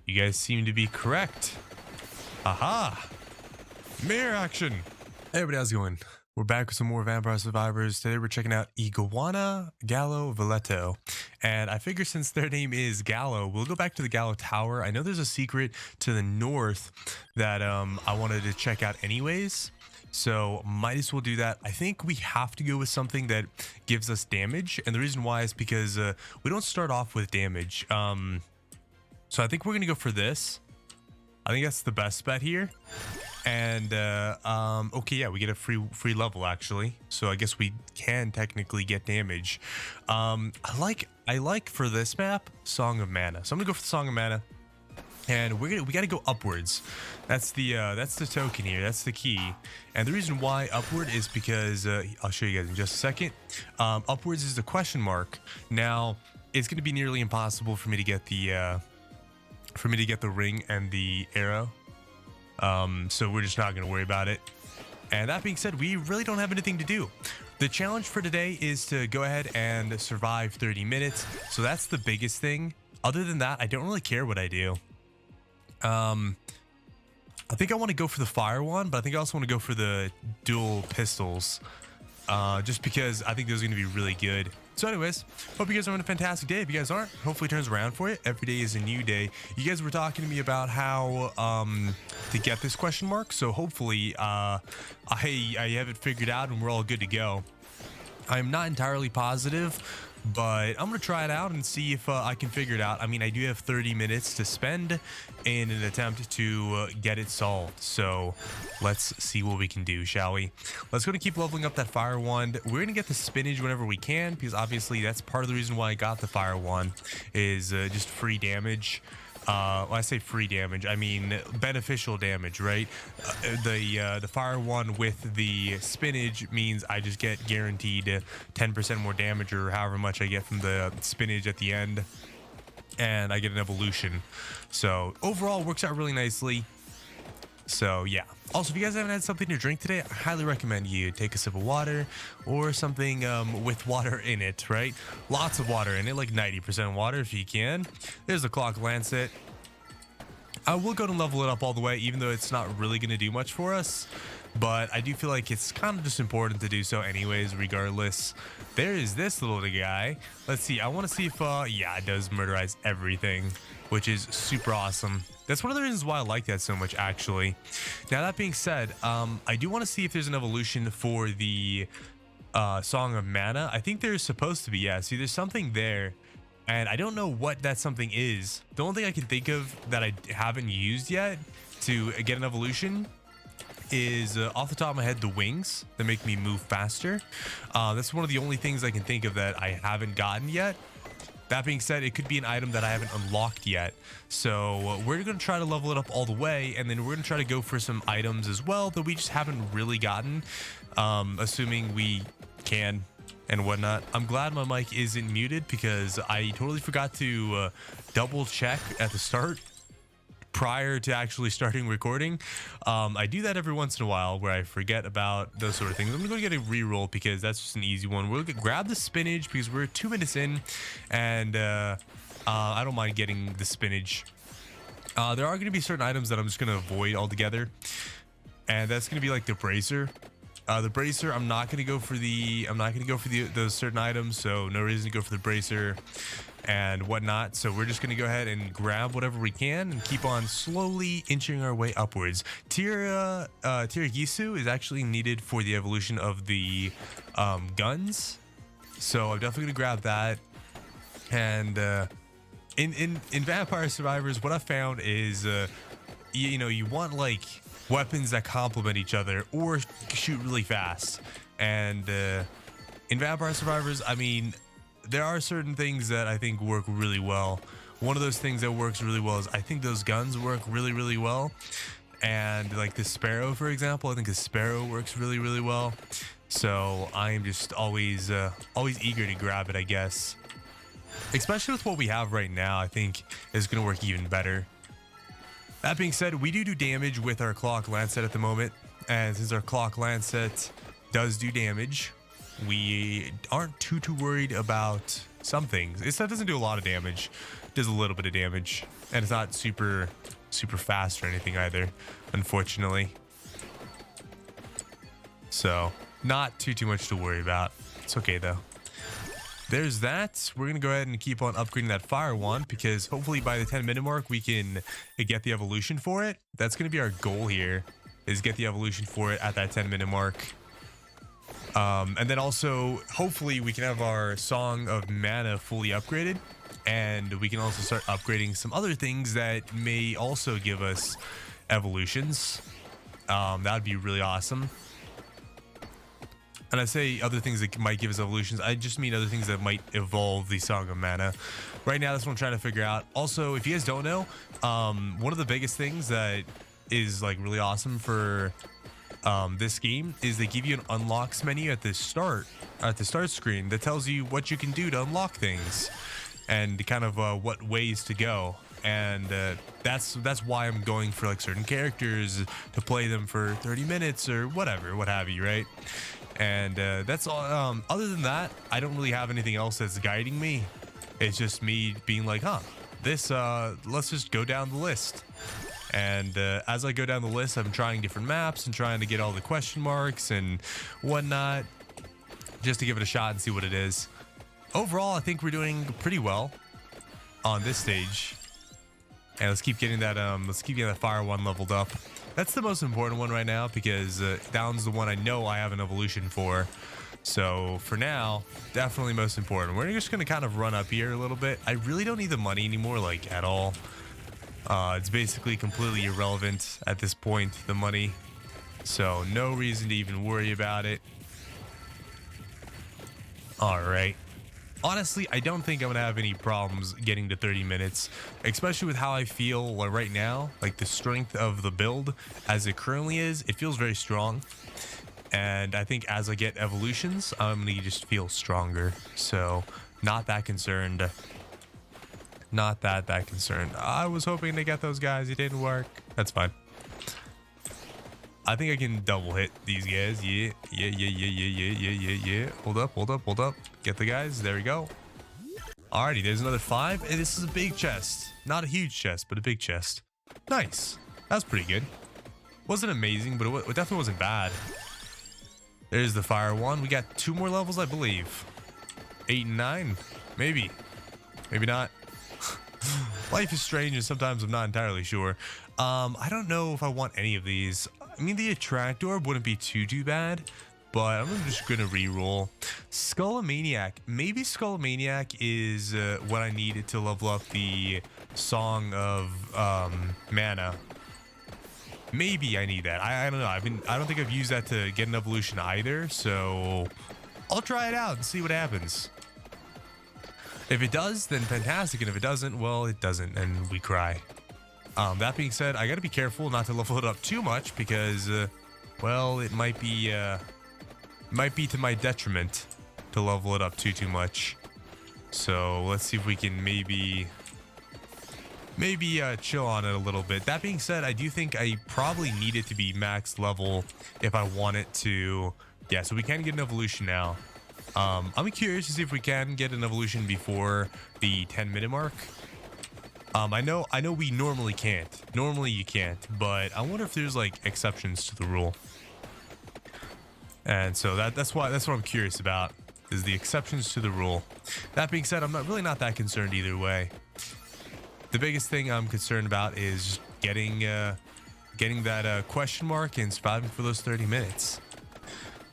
You guys seem to be correct. Aha! Mirror action! Hey everybody, how's it going? We're back with some more Vampire Survivors. Today we're checking out Iguana Gallo Towers. And I figure since their name is Gallo, we'll go back to the Gallo Tower. I know there's a secret to the north that I wanted to check out anyways. So might as well do that. I think we have to go with something that gives us damage. And the reason why is because we don't start off with damage. So I think we're going to go for this. I think that's the best bet here. And okay, yeah, we get a free level actually, so I guess we can technically get damage. I like for this map Song of Mana, so I'm gonna go for the Song of Mana, and we gotta go upwards. That's the token here, that's the key. And the reason why upward is because I'll show you guys in just a second. Upwards is the question mark. Now it's gonna be nearly impossible for me to get the ring and the arrow. So we're just not going to worry about it. And that being said, we really don't have anything to do. The challenge for today is to go ahead and survive 30 minutes. So that's the biggest thing. Other than that, I don't really care what I do. I think I want to go for the fire one, but I think I also want to go for the dual pistols. Just because I think those are going to be really good. So anyways, hope you guys are having a fantastic day. If you guys aren't, hopefully it turns around for you. Every day is a new day. You guys were talking to me about how to get this question mark. So hopefully I have it figured out and we're all good to go. I'm not entirely positive, but I'm going to try it out and see if I can figure it out. I mean, I do have 30 minutes to spend in an attempt to get it solved. So let's see what we can do, shall we? Let's go and keep leveling up that fire wand. We're going to get the spinach whenever we can, because obviously that's part of the reason why I got the fire wand is just free damage. When I say free damage, I mean beneficial damage, right? The fire one with the spinach means I just get guaranteed 10% more damage, or however much I get from the spinach at the end, and I get an evolution. So overall, works out really nicely. So yeah. Also, if you guys haven't had something to drink today, I highly recommend you take a sip of water or something with water in it, right? Lots of water in it, like 90% water if you can. There's the clock lancet. I will go to level it up all the way, even though it's not really going to do much for us. But I do feel like it's kind of just important to do so anyways, regardless. There is this little guy. Let's see. I want to see if, yeah, it does murderize everything, which is super awesome. That's one of the reasons why I like that so much, actually. Now, that being said, I do want to see if there's an evolution for the Song of Mana. I think there's supposed to be, yeah. See, there's something there, and I don't know what that something is. The only thing I can think of that I haven't used yet to get an evolution is off the top of my head, the wings that make me move faster. That's one of the only things I can think of that I haven't gotten yet. That being said, it could be an item that I haven't unlocked yet. So we're going to try to level it up all the way, and then we're going to try to go for some items as well that we just haven't really gotten, assuming we can and whatnot. I'm glad my mic isn't muted, because I totally forgot to double check at the start prior to actually starting recording. I do that every once in a while where I forget about those sort of things. I'm gonna go get a reroll because that's just an easy one. We'll grab the spinach because we're 2 minutes in, and I don't mind getting the spinach. There are going to be certain items that I'm just going to avoid altogether, and that's going to be like the bracer. The bracer, I'm not going to go for those certain items, so no reason to go for the bracer and whatnot. So we're just going to go ahead and grab whatever we can and keep on slowly inching our way upwards. Tiragisu is actually needed for the evolution of the guns, so I'm definitely going to grab that. And in Vampire Survivors, what I found is you want like weapons that complement each other or shoot really fast. And in Vampire Survivors, I mean, there are certain things that I think work really well. One of those things that works really well is I think those guns work really, really well. And like the Sparrow, for example, I think the Sparrow works really, really well. So I am just always eager to grab it, I guess. Especially with what we have right now, I think it's going to work even better. That being said, we do damage with our clock lancet at the moment. And since our clock lancet does do damage, we aren't too worried about some things. That doesn't do a lot of damage. does a little bit of damage, and it's not super fast or anything either, unfortunately. So not too much to worry about. It's okay though. There's that. We're gonna go ahead and keep on upgrading that fire wand, because hopefully by the 10-minute mark we can get the evolution for it. That's gonna be our goal here, is get the evolution for it at that 10-minute mark. And then also hopefully we can have our Song of Mana fully upgraded, and we can also start upgrading some other things that may also give us evolutions. That would be really awesome. And I say other things that might give us evolutions, I just mean other things that might evolve the Song of Mana. Right now, that's what I'm trying to figure out. Also, if you guys don't know, one of the biggest things that is like really awesome for this game is they give you an unlocks menu at the start screen that tells you what you can do to unlock things and kind of what ways to go. And that's why I'm going for like certain characters to play them for 30 minutes or whatever, what have you, right? And that's all. Other than that, I don't really have anything else that's guiding me. It's just me being like, this, let's just go down the list. And as I go down the list, I'm trying different maps and trying to get all the question marks and whatnot, just to give it a shot and see what it is. Overall, I think we're doing pretty well on this stage. And let's keep getting that fire one leveled up. That's the most important one right now, because that one's the one I know I have an evolution for. So for now, definitely most important. We're just gonna kind of run up here a little bit. I really don't need the money anymore, like at all. It's basically completely irrelevant at this point, the money. So no reason to even worry about it. All right. Honestly, I don't think I'm gonna have any problems getting to 30 minutes, especially with how I feel right now. Like the strength of the build as it currently is, it feels very strong. And I think as I get evolutions, I'm gonna just feel stronger. So not that concerned. Not that concerned. I was hoping to get those guys. It didn't work. That's fine. I think I can double hit these guys. Yeah. Hold up. Get the guys. There we go. Alrighty, there's another 5. And this is a big chest. Not a huge chest, but a big chest. Nice. That was pretty good. Wasn't amazing, but it definitely wasn't bad. There's the fire one. We got 2 more levels, I believe. 8 and 9. Maybe. Maybe not. Life is strange, and sometimes I'm not entirely sure. I don't know if I want any of these. I mean, the attract orb wouldn't be too bad, but I'm just gonna re-roll. Skullomaniac. Maybe Skullomaniac is what I needed to level up the Song of Mana. Maybe I need that. I don't know. I don't think I've used that to get an evolution either, so I'll try it out and see what happens. If it does, then fantastic, and if it doesn't, well, it doesn't, and we cry. That being said, I gotta be careful not to level it up too much, because, well, it might be to my detriment to level it up too much. So let's see if we can maybe chill on it a little bit. That being said, I do think I probably need it to be max level if I want it to. Yeah, so we can get an evolution now. I'm curious to see if we can get an evolution before the 10-minute mark. I know we normally can't. Normally you can't, but I wonder if there's like exceptions to the rule. And so that's what I'm curious about, is the exceptions to the rule. That being said, I'm not that concerned either way. The biggest thing I'm concerned about is getting that question mark and surviving for those 30 minutes.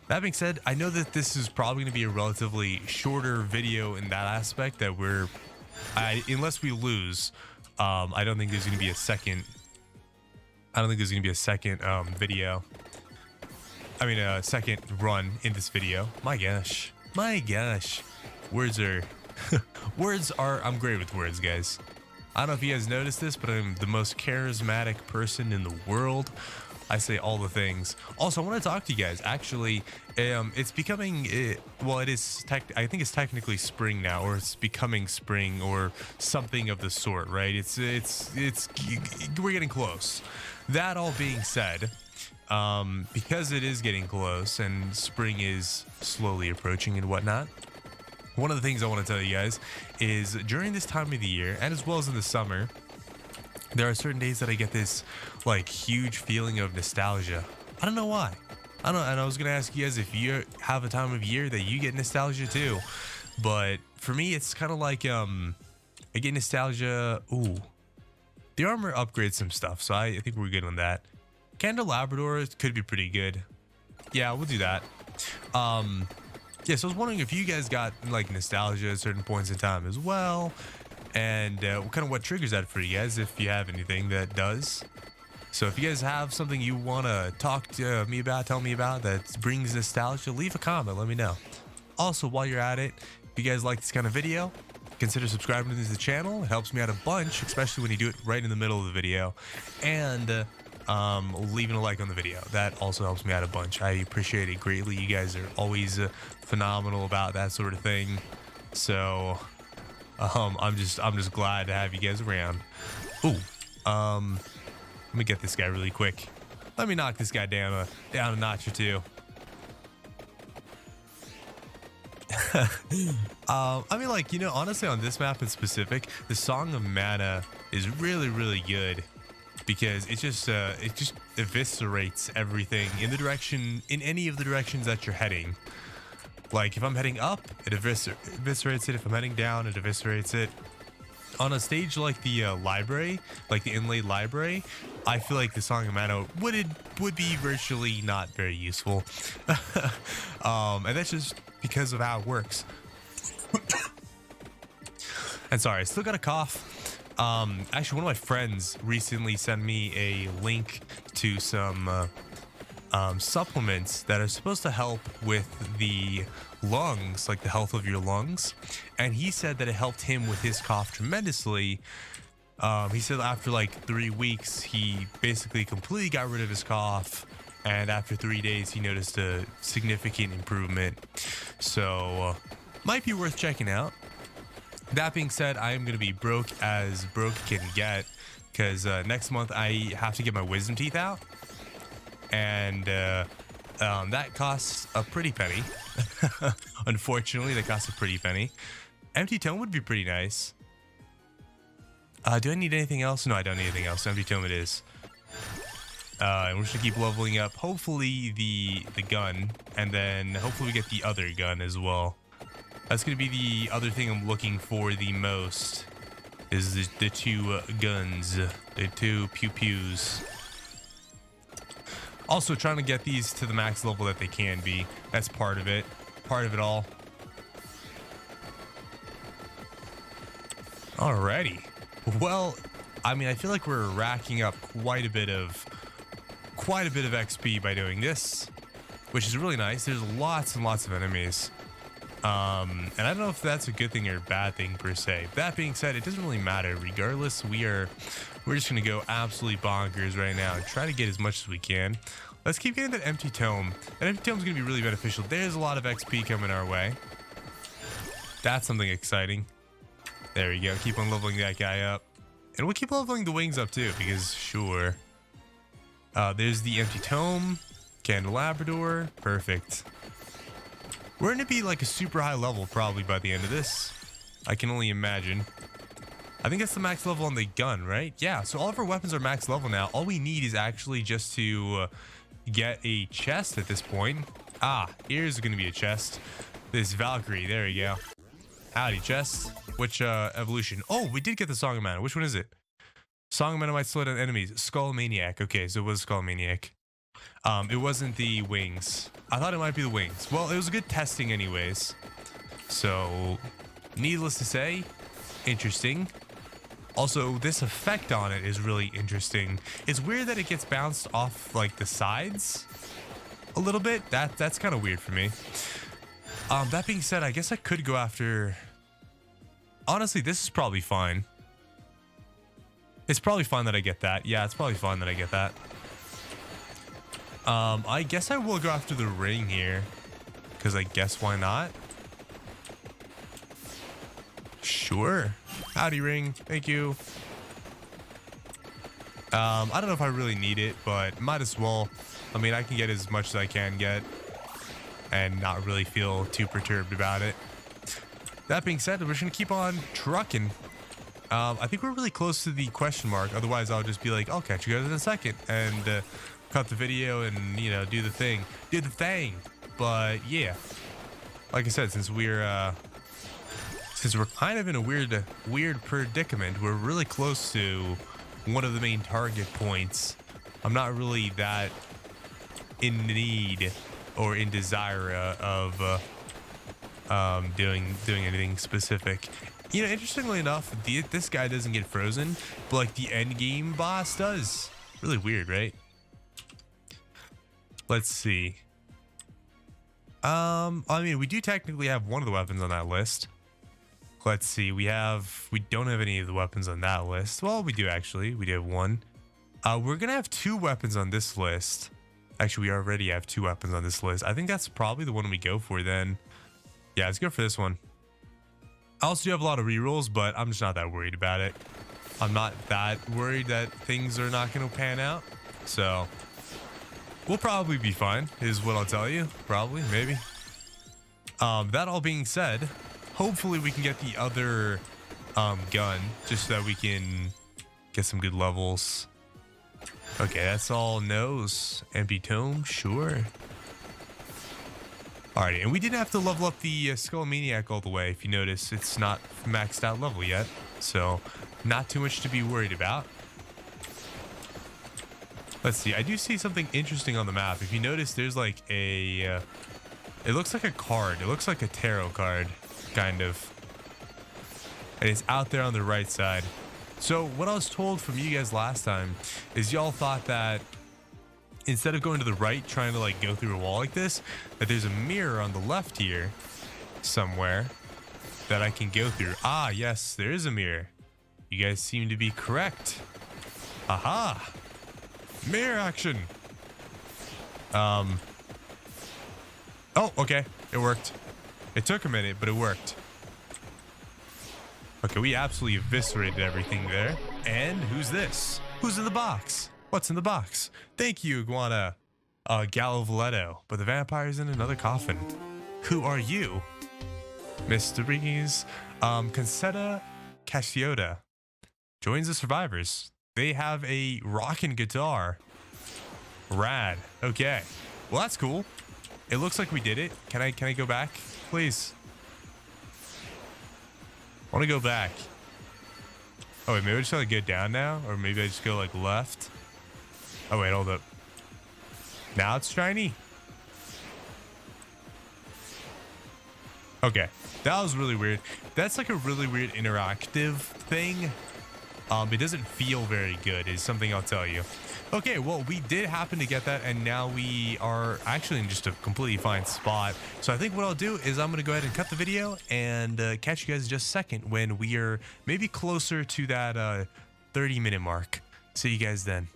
That being said, I know that this is probably going to be a relatively shorter video in that aspect, that unless we lose, I don't think there's going to be a second. I don't think there's going to be a second video. I mean, a second run in this video. My gosh. Words are, I'm great with words, guys. I don't know if you guys noticed this, but I'm the most charismatic person in the world. I say all the things. Also, I want to talk to you guys. Actually, it's becoming, well, it is, I think it's technically spring now, or it's becoming spring or something of the sort, right? We're getting close. That all being said, because it is getting close and spring is slowly approaching and whatnot, one of the things I want to tell you guys is during this time of the year, and as well as in the summer, there are certain days that I get this like huge feeling of nostalgia. I don't know why. I don't. And I was gonna ask you guys if you have a time of year that you get nostalgia too, but for me, it's kind of like I get nostalgia. Ooh, the armor upgrades some stuff, so I think we're good on that. Candelabrador could be pretty good. Yeah, we'll do that. Yeah, so I was wondering if you guys got like nostalgia at certain points in time as well, and kind of what triggers that for you guys, if you have anything that does. So if you guys have something you want to talk to me about, tell me about, that brings nostalgia, leave a comment, let me know. Also, while you're at it, if you guys like this kind of video, consider subscribing to the channel. It helps me out a bunch, especially when you do it right in the middle of the video. And leaving a like on the video, that also helps me out a bunch. I appreciate it greatly. You guys are always phenomenal about that sort of thing. So I'm just glad to have you guys around. Ooh, let me get this guy really quick. Let me knock this guy down a notch or two. I mean, like, you know, honestly, on this map in specific, the Song of Mana is really, really good, because it just eviscerates everything in any of the directions that you're heading. Like if I'm heading up, it eviscerates it. If I'm heading down, it eviscerates it. On a stage like the library, like the inlaid library, I feel like the Song of Mana would be virtually not very useful. And that's just because of how it works. And sorry, I still got a cough. Actually, one of my friends recently sent me a link to some supplements that are supposed to help with the lungs, like the health of your lungs. And he said that it helped him with his cough tremendously. He said after like 3 weeks, he basically completely got rid of his cough. And after 3 days, he noticed a significant improvement. So might be worth checking out. That being said, I am going to be broke as broke can get, because next month I have to get my wisdom teeth out, and that costs a pretty penny. Unfortunately, that costs a pretty penny. Empty tome would be pretty nice. Do I need anything else? No, I don't need anything else. Empty tome it is. And we're just gonna keep leveling up. Hopefully the gun, and then hopefully we get the other gun as well. That's going to be the other thing I'm looking for the most, is the two guns, the two pew-pews. Also trying to get these to the max level that they can be. That's part of it all. Alrighty. Well, I mean, I feel like we're racking up quite a bit of XP by doing this, which is really nice. There's lots and lots of enemies. And I don't know if that's a good thing or a bad thing per se. That being said, it doesn't really matter. Regardless, we're just gonna go absolutely bonkers right now and try to get as much as we can. Let's keep getting that empty tome. That empty tome is gonna be really beneficial. There's a lot of XP coming our way. That's something exciting. There we go. Keep on leveling that guy up, and we'll keep leveling the wings up too, because sure. There's the empty tome, Candelabrador, perfect. We're going to be like a super high level probably by the end of this. I can only imagine. I think that's the max level on the gun, right? Yeah, so all of our weapons are max level now. All we need is actually just to get a chest at this point. Ah, here's going to be a chest. This Valkyrie, there we go. Howdy, chest. Which evolution? Oh, we did get the Song of Mana. Which one is it? Song of Mana might slow down enemies. Skull Maniac. Okay, so it was Skull Maniac. It wasn't the wings. I thought it might be the wings. Well, it was good testing anyways. So, needless to say, interesting. Also, this effect on it is really interesting. It's weird that it gets bounced off like the sides a little bit. That's kind of weird for me. That being said, I guess I could go after... Honestly, this is probably fine. It's probably fine that I get that. Yeah, it's probably fine that I get that. I guess I will go after the ring here, because I guess why not? Sure. Howdy, ring. Thank you. I don't know if I really need it, but might as well. I mean, I can get as much as I can get and not really feel too perturbed about it. that being said, we're just gonna keep on trucking. I think we're really close to the question mark. Otherwise, I'll just be like, I'll catch you guys in a second and cut the video and, you know, do the thing. But yeah, like I said, since we're kind of in a weird predicament, we're really close to one of the main target points. I'm not really that in need or in desire of doing anything specific. You know, interestingly enough, this guy doesn't get frozen, but like the end game boss does. Really weird, right? Let's see. I mean, we do technically have one of the weapons on that list. Let's see. We don't have any of the weapons on that list. Well, we do actually. We do have one. We're gonna have 2 weapons on this list. Actually, we already have 2 weapons on this list. I think that's probably the one we go for then. Yeah, let's go for this one. I also do have a lot of rerolls, but I'm just not that worried about it. I'm not that worried that things are not going to pan out. So we'll probably be fine, is what I'll tell you. Probably, maybe. That all being said, hopefully we can get the other gun just so that we can get some good levels. Okay, that's all nose. Empty tome, sure. Alrighty, and we didn't have to level up the Skull Maniac all the way. If you notice, it's not maxed out level yet, so not too much to be worried about. Let's see, I do see something interesting on the map. If you notice, there's like a, it looks like a card. It looks like a tarot card, kind of. And it's out there on the right side. So what I was told from you guys last time is y'all thought that instead of going to the right, trying to like go through a wall like this, that there's a mirror on the left here somewhere that I can go through. Ah, yes, there is a mirror. You guys seem to be correct. Aha! Mirror action! Oh, okay. It worked. It took a minute, but it worked. Okay, we absolutely eviscerated everything there. And who's this? Who's in the box? What's in the box? Thank you, Iguana. Gallo Towers. But the vampire's in another coffin. Who are you? Mysteries. Concetta Cassiotta joins the survivors. They have a rockin' guitar. Rad. Okay. Well, that's cool. It looks like we did it. Can I go back, please? I want to go back. Oh, wait, maybe I just gotta go down now? Or maybe I just go, like, left? Oh, wait, hold up. Now it's shiny? Okay. That was really weird. That's, like, a really weird interactive thing. It doesn't feel very good, is something I'll tell you. Okay, well, we did happen to get that, and now we are actually in just a completely fine spot. So I think what I'll do is I'm going to go ahead and cut the video and catch you guys in just a second when we are maybe closer to that 30-minute mark. See you guys then.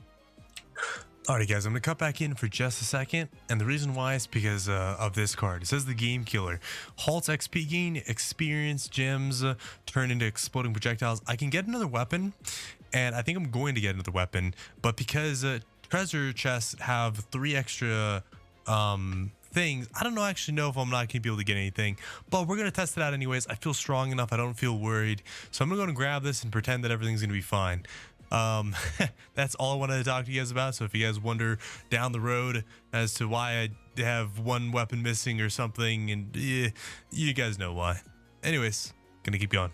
Alright guys, I'm going to cut back in for just a second, and the reason why is because of this card. It says the game killer. Halts XP gain, experience, gems, turn into exploding projectiles. I can get another weapon, and I think I'm going to get another weapon, but because treasure chests have 3 extra things, I don't actually know if I'm not going to be able to get anything, but we're going to test it out anyways. I feel strong enough. I don't feel worried, so I'm going to go and grab this and pretend that everything's going to be fine. That's all I wanted to talk to you guys about. So if you guys wonder down the road as to why I have one weapon missing or something, and you guys know why. Anyways, gonna keep going.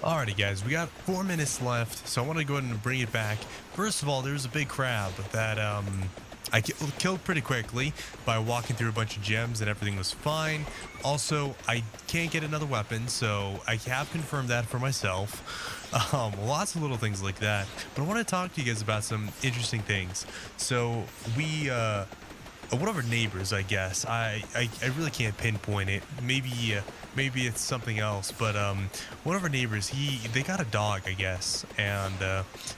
Alrighty guys, we got 4 minutes left, so I want to go ahead and bring it back. First of all, there's a big crab that I killed pretty quickly by walking through a bunch of gems, and everything was fine. Also, I can't get another weapon, so I have confirmed that for myself. Lots of little things like that. But I want to talk to you guys about some interesting things. So we, one of our neighbors, I guess, I really can't pinpoint it. Maybe it's something else. But one of our neighbors, they got a dog, I guess, and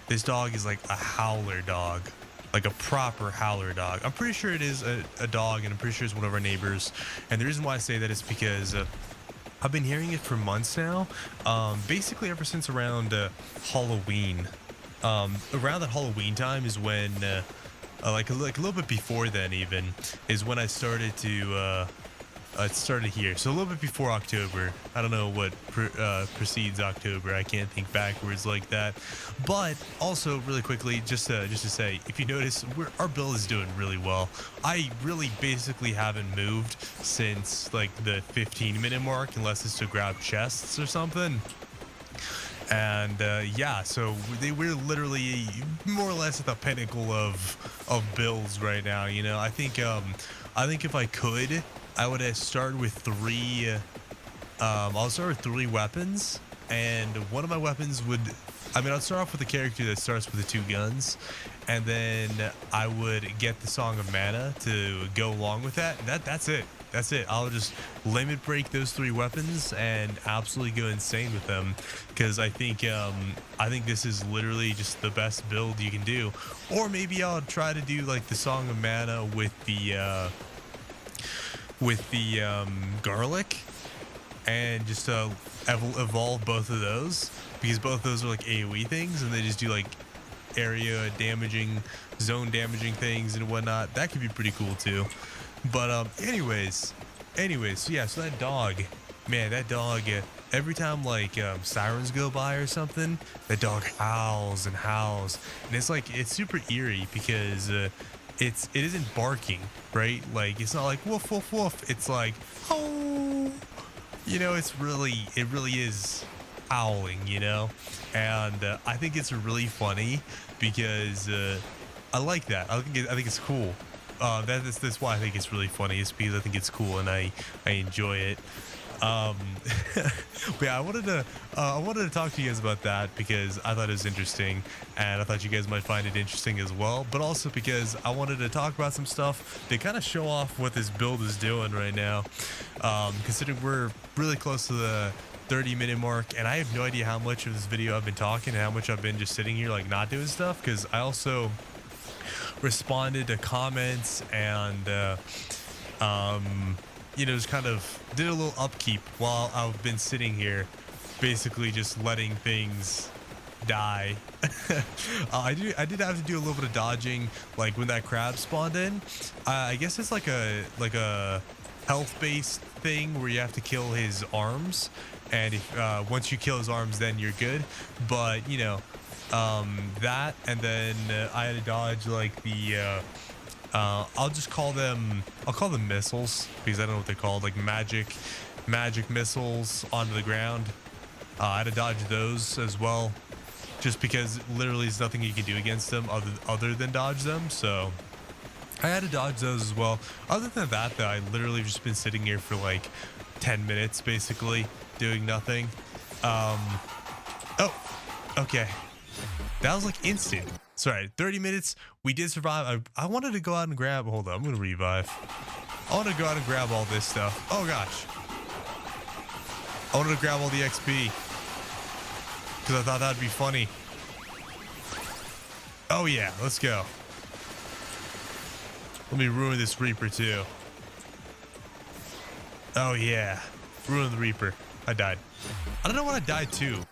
this dog is like a howler dog. Like a proper howler dog. I'm pretty sure it is a dog, and I'm pretty sure it's one of our neighbors. And the reason why I say that is because I've been hearing it for months now. Basically ever since around Halloween. Around that Halloween time is when, like a little bit before then even, is when I started to It started here, so a little bit before October. I don't know what precedes October. I can't think backwards like that. But also, really quickly, just to say, if you notice, our build is doing really well. I really basically haven't moved since like the 15-minute mark, unless it's to grab chests or something. And yeah, so we're literally more or less at the pinnacle of builds right now. You know, I think if I could, I would start with three. I'll start with 3 weapons, and one of my weapons would. I mean, I'll start off with a character that starts with the 2 guns, and then I would get the Song of Mana to go along with that. And that's it. That's it. I'll just limit break those 3 weapons and absolutely go insane with them, because I think this is literally just the best build you can do. Or maybe I'll try to do like the Song of Mana with the garlic, and just evolve both of those, because both of those are like AoE things, and they just do like area damaging, zone damaging things and whatnot. That could be pretty cool too. But anyways, so yeah, so that dog, man, that dog, every time like sirens go by or something, that dog howls and howls, and it's like, it's super eerie, because it isn't barking, right? Like, it's not like woof woof woof. It's like, oh, you know, it really is howling, you know. And I think it's really funny, because I like that. I think it's cool. That's why I think it's really funny. It's because I think it's cool and I enjoy it. But yeah, I wanted to talk to you guys about that, because I thought it was interesting, and I thought you guys might find it interesting as well. But also because I wanted to talk about some stuff to kind of show off what this build is doing right now. Considering we're really close to the 30-minute mark, and I have no idea how much of this video I've been talking and how much I've been just sitting here like not doing stuff, because I also responded to comments and you know, just kind of did a little upkeep while I've been sitting here, basically just letting things die. I did have to do a little bit of dodging, like when that crab spawned in. I guess it's like a health-based thing where you have to kill his arms, and if once you kill his arms, then you're good. But you know, that, and then I had to dodge like the I'll call them missiles, because I don't know what they're called, like magic missiles onto the ground. I had to dodge those as well, just because literally there's nothing you can do against them other than dodge them. So I had to dodge those as well. Other than that, though, I literally just been sitting here for like 10 minutes, basically doing nothing. Oh, okay. That was like instant. Sorry, 30 minutes. We did survive. I wanted to go out and grab. Hold on, I'm gonna revive. I want to go out and grab all this stuff. Oh gosh. I wanted to grab all the XP, because I thought that'd be funny. Oh yeah, let's go. Let me ruin this Reaper too. Oh yeah, ruin the Reaper. I died. I don't know what I died to.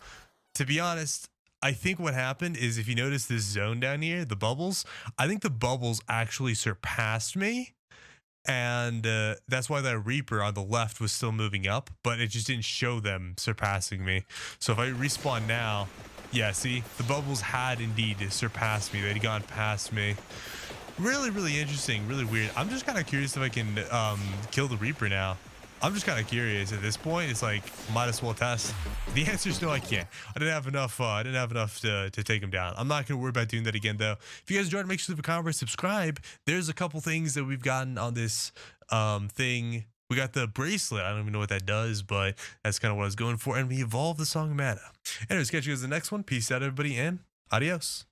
To be honest, I think what happened is, if you notice this zone down here, the bubbles, I think the bubbles actually surpassed me. And that's why that Reaper on the left was still moving up, but it just didn't show them surpassing me. So if I respawn now, yeah, see, the bubbles had indeed surpassed me. They'd gone past me. Really, really interesting, really weird. I'm just kind of curious if I can kill the Reaper now. I'm just kind of curious at this point. It's like, might as well test. The answer is no, I can't. I didn't have enough to take him down. I'm not gonna worry about doing that again though. If you guys enjoyed, make sure to leave a comment, subscribe. There's a couple things that we've gotten on this thing. We got the bracelet. I don't even know what that does, but that's kind of what I was going for. And we evolved the Song of Mana. Anyways, catch you guys in the next one. Peace out, everybody, and adios.